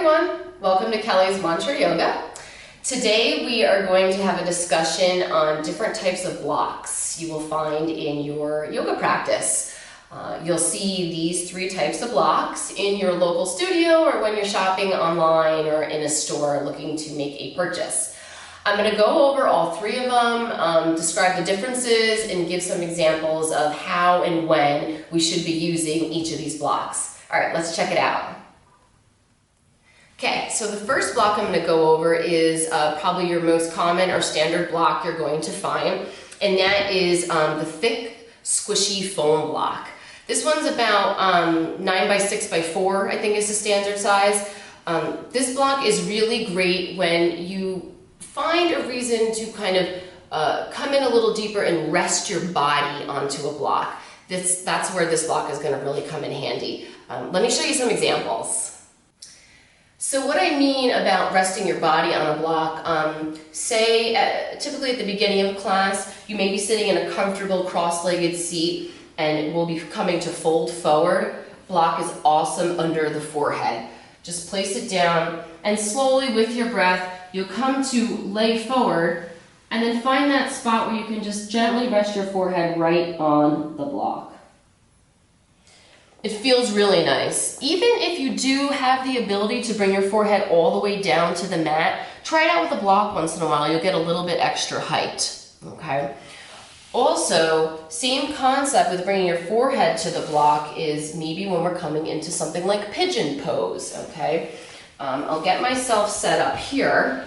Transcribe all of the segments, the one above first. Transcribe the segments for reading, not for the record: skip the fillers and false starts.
everyone, welcome to Kelly's Mantra Yoga. Today we are going to have a discussion on different types of blocks you will find in your yoga practice. You'll see these three types of blocks in your local studio or when you're shopping online or in a store looking to make a purchase. I'm going to go over all three of them, describe the differences, and give some examples of how and when we should be using each of these blocks. All right, let's check it out. Okay, so the first block I'm going to go over is probably your most common or standard block you're going to find, and that is the thick, squishy foam block. This one's about 9 by 6 by 4, I think is the standard size. This block is really great when you find a reason to kind of come in a little deeper and rest your body onto a block. That's where this block is going to really come in handy. Let me show you some examples. So what I mean about resting your body on a block, typically at the beginning of class, you may be sitting in a comfortable cross-legged seat and will be coming to fold forward. Block is awesome under the forehead. Just place it down and slowly with your breath, you'll come to lay forward and then find that spot where you can just gently rest your forehead right on the block. It feels really nice. Even if you do have the ability to bring your forehead all the way down to the mat, try it out with a block once in a while. You'll get a little bit extra height, okay? Also, same concept with bringing your forehead to the block is maybe when we're coming into something like Pigeon Pose, okay? I'll get myself set up here,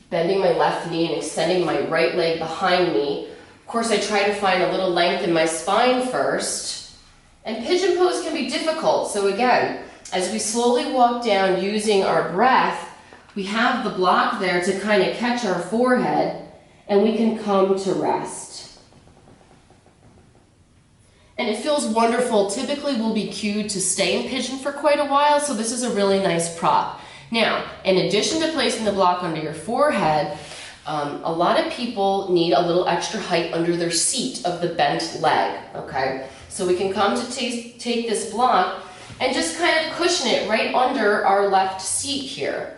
bending my left knee and extending my right leg behind me. Of course, I try to find a little length in my spine first. And Pigeon Pose can be difficult, so again, as we slowly walk down using our breath, we have the block there to kind of catch our forehead, and we can come to rest. And it feels wonderful. Typically we'll be cued to stay in pigeon for quite a while, so this is a really nice prop. Now, in addition to placing the block under your forehead, a lot of people need a little extra height under their seat of the bent leg, okay? So we can come to take this block and just kind of cushion it right under our left seat here.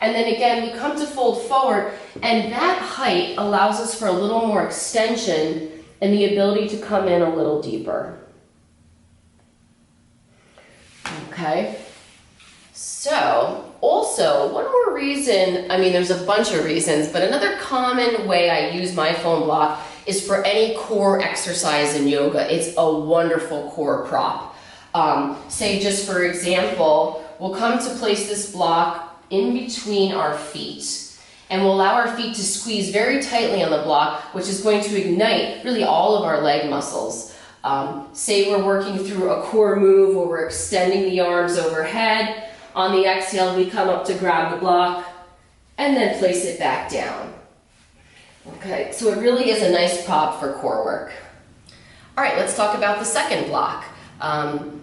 And then again, we come to fold forward, and that height allows us for a little more extension and the ability to come in a little deeper. Okay, so also one more reason, I mean there's a bunch of reasons, but another common way I use my foam block is for any core exercise in yoga. It's a wonderful core prop. Say just for example, we'll come to place this block in between our feet, and we'll allow our feet to squeeze very tightly on the block, which is going to ignite really all of our leg muscles. Say we're working through a core move where we're extending the arms overhead. On the exhale, we come up to grab the block and then place it back down. Okay, so it really is a nice prop for core work. All right, let's talk about the second block.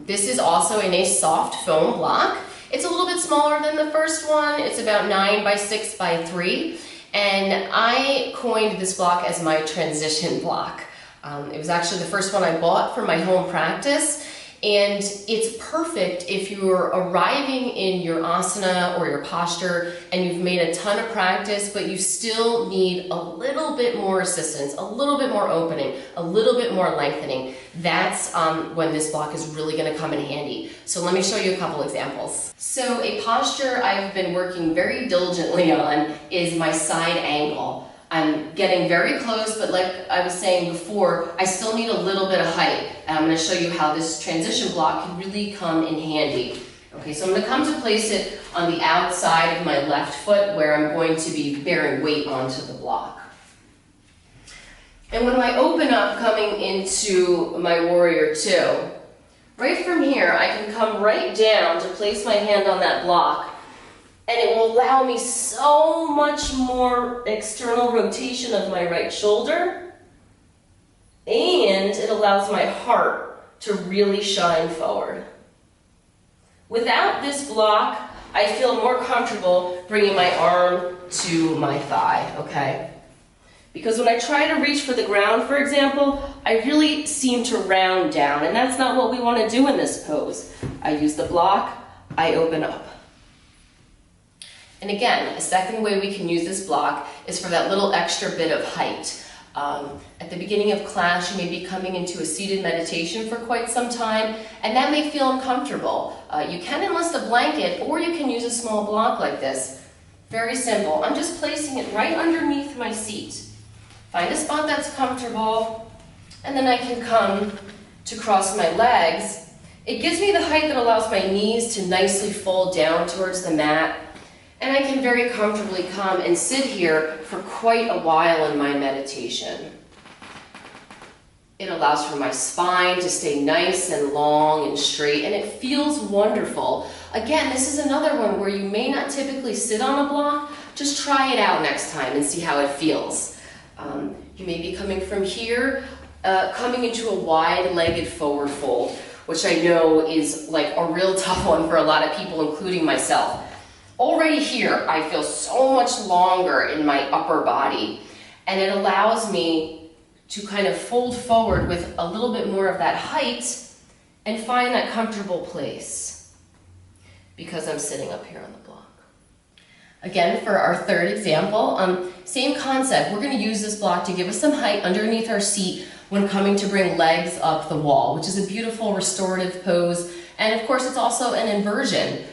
This is also in a soft foam block. It's a little bit smaller than the first one. It's about 9 by 6 by 3. And I coined this block as my transition block. It was actually the first one I bought for my home practice. And it's perfect if you're arriving in your asana or your posture and you've made a ton of practice, but you still need a little bit more assistance, a little bit more opening, a little bit more lengthening. That's when this block is really going to come in handy. So let me show you a couple examples. So a posture I've been working very diligently on is my side angle. I'm getting very close, but like I was saying before, I still need a little bit of height. And I'm going to show you how this transition block can really come in handy. Okay, so I'm going to come to place it on the outside of my left foot where I'm going to be bearing weight onto the block. And when I open up coming into my warrior two, right from here I can come right down to place my hand on that block. And it will allow me so much more external rotation of my right shoulder, and it allows my heart to really shine forward. Without this block, I feel more comfortable bringing my arm to my thigh, okay? Because when I try to reach for the ground, for example, I really seem to round down, and that's not what we want to do in this pose. I use the block, I open up. And again, a second way we can use this block is for that little extra bit of height. At the beginning of class, you may be coming into a seated meditation for quite some time, and that may feel uncomfortable. You can enlist a blanket, or you can use a small block like this. Very simple. I'm just placing it right underneath my seat. Find a spot that's comfortable, and then I can come to cross my legs. It gives me the height that allows my knees to nicely fold down towards the mat, and I can very comfortably come and sit here for quite a while in my meditation. It allows for my spine to stay nice and long and straight, and it feels wonderful. Again, this is another one where you may not typically sit on a block. Just try it out next time and see how it feels. You may be coming from here, coming into a wide-legged forward fold, which I know is like a real tough one for a lot of people, including myself. Already here, I feel so much longer in my upper body, and it allows me to kind of fold forward with a little bit more of that height and find that comfortable place because I'm sitting up here on the block. Again, for our third example, same concept. We're going to use this block to give us some height underneath our seat when coming to bring legs up the wall, which is a beautiful restorative pose. And of course, it's also an inversion.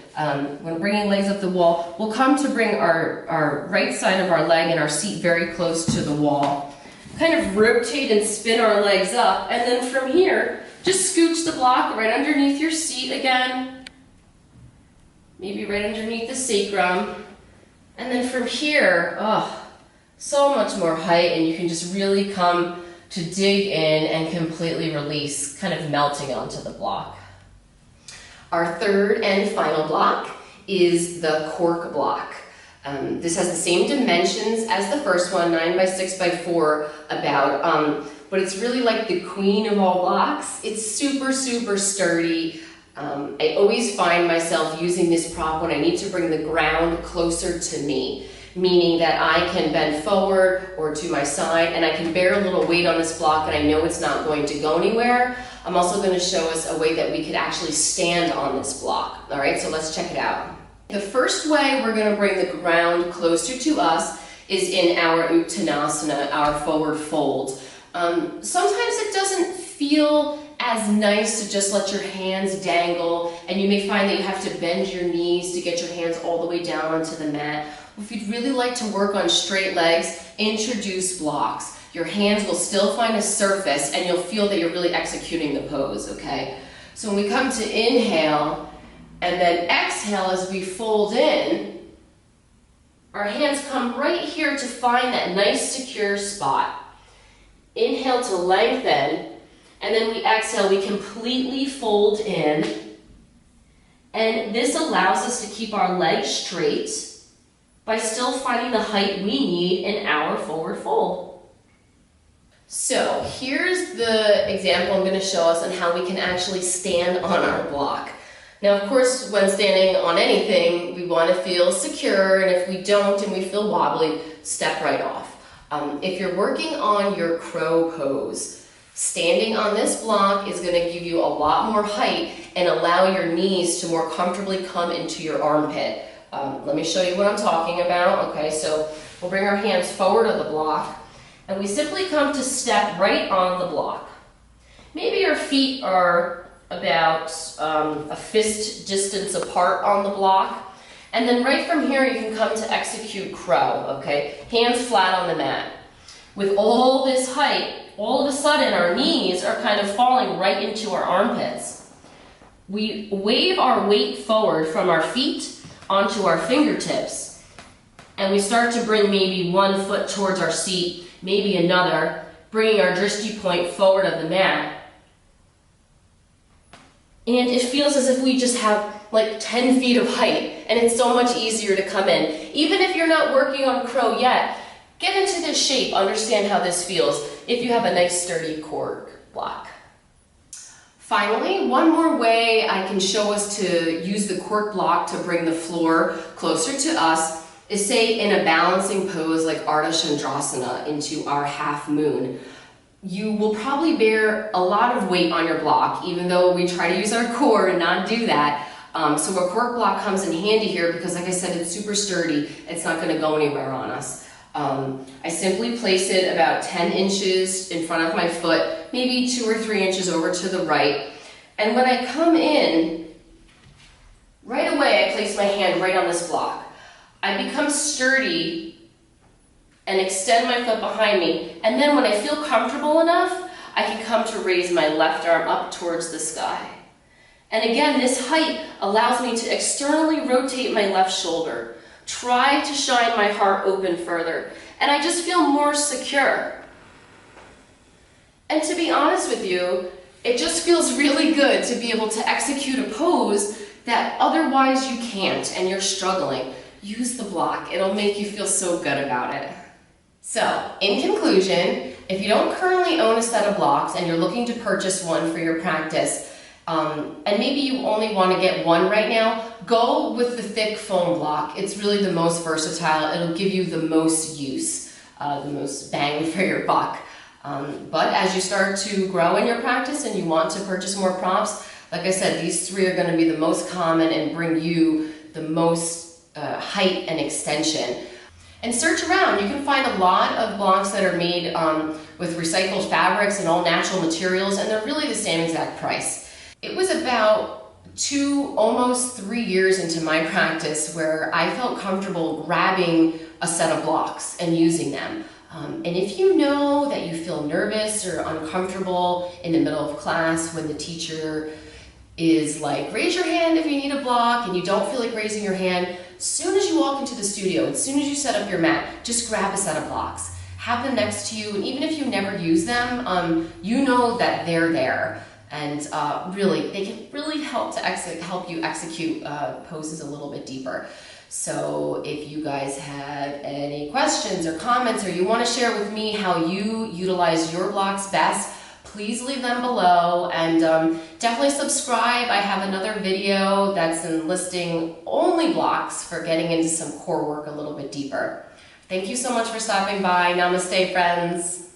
When bringing legs up the wall, we'll come to bring our right side of our leg and our seat very close to the wall. Kind of rotate and spin our legs up, and then from here, just scooch the block right underneath your seat again, maybe right underneath the sacrum, and then from here, so much more height, and you can just really come to dig in and completely release, kind of melting onto the block. Our third and final block is the Cork Block. This has the same dimensions as the first one, 9 by 6 by 4 about, but it's really like the queen of all blocks. It's super, super sturdy. I always find myself using this prop when I need to bring the ground closer to me, meaning that I can bend forward or to my side, and I can bear a little weight on this block, and I know it's not going to go anywhere. I'm also going to show us a way that we could actually stand on this block. All right, so let's check it out. The first way we're going to bring the ground closer to us is in our Uttanasana, our forward fold. Sometimes it doesn't feel as nice to just let your hands dangle, and you may find that you have to bend your knees to get your hands all the way down onto the mat. If you'd really like to work on straight legs, introduce blocks. Your hands will still find a surface, and you'll feel that you're really executing the pose, okay? So when we come to inhale, and then exhale as we fold in, our hands come right here to find that nice secure spot. Inhale to lengthen, and then we exhale, we completely fold in, and this allows us to keep our legs straight by still finding the height we need in our forward fold. So here's the example I'm going to show us on how we can actually stand on our block. Now, of course, when standing on anything, we want to feel secure, and if we don't and we feel wobbly, step right off. If you're working on your crow pose, standing on this block is going to give you a lot more height and allow your knees to more comfortably come into your armpit. Let me show you what I'm talking about. Okay, so we'll bring our hands forward of the block, and we simply come to step right on the block. Maybe your feet are about a fist distance apart on the block, and then right from here you can come to execute crow, okay? Hands flat on the mat. With all this height, all of a sudden our knees are kind of falling right into our armpits. We wave our weight forward from our feet onto our fingertips, and we start to bring maybe one foot towards our seat, maybe another, bringing our drishti point forward of the mat. And it feels as if we just have like 10 feet of height, and it's so much easier to come in. Even if you're not working on crow yet, get into this shape, understand how this feels if you have a nice sturdy Cork block. Finally, one more way I can show us to use the Cork block to bring the floor closer to us is, say, in a balancing pose like Ardha Chandrasana into our half moon. You will probably bear a lot of weight on your block, even though we try to use our core and not do that. So a cork block comes in handy here because, like I said, it's super sturdy. It's not going to go anywhere on us. I simply place it about 10 inches in front of my foot, maybe 2 or 3 inches over to the right. And when I come in, right away I place my hand right on this block. I become sturdy and extend my foot behind me. And then when I feel comfortable enough, I can come to raise my left arm up towards the sky. And again, this height allows me to externally rotate my left shoulder. Try to shine my heart open further, and I just feel more secure. And to be honest with you, it just feels really good to be able to execute a pose that otherwise you can't and you're struggling. Use the block. It'll make you feel so good about it. So, in conclusion, if you don't currently own a set of blocks and you're looking to purchase one for your practice, and maybe you only want to get one right now, go with the thick foam block. It's really the most versatile. It'll give you the most use, the most bang for your buck. But as you start to grow in your practice and you want to purchase more props, like I said, these 3 are going to be the most common and bring you the most height and extension. And search around. You can find a lot of blocks that are made with recycled fabrics and all natural materials, and they're really the same exact price. It was about 2, almost 3 years into my practice where I felt comfortable grabbing a set of blocks and using them. And if you know that you feel nervous or uncomfortable in the middle of class when the teacher is like, raise your hand if you need a block, and you don't feel like raising your hand, as soon as you walk into the studio, as soon as you set up your mat, just grab a set of blocks. Have them next to you, and even if you never use them, you know that they're there. And really, they can really help you execute poses a little bit deeper. So if you guys have any questions or comments, or you want to share with me how you utilize your blocks best, please leave them below, and definitely subscribe. I have another video that's enlisting only blocks for getting into some core work a little bit deeper. Thank you so much for stopping by. Namaste, friends.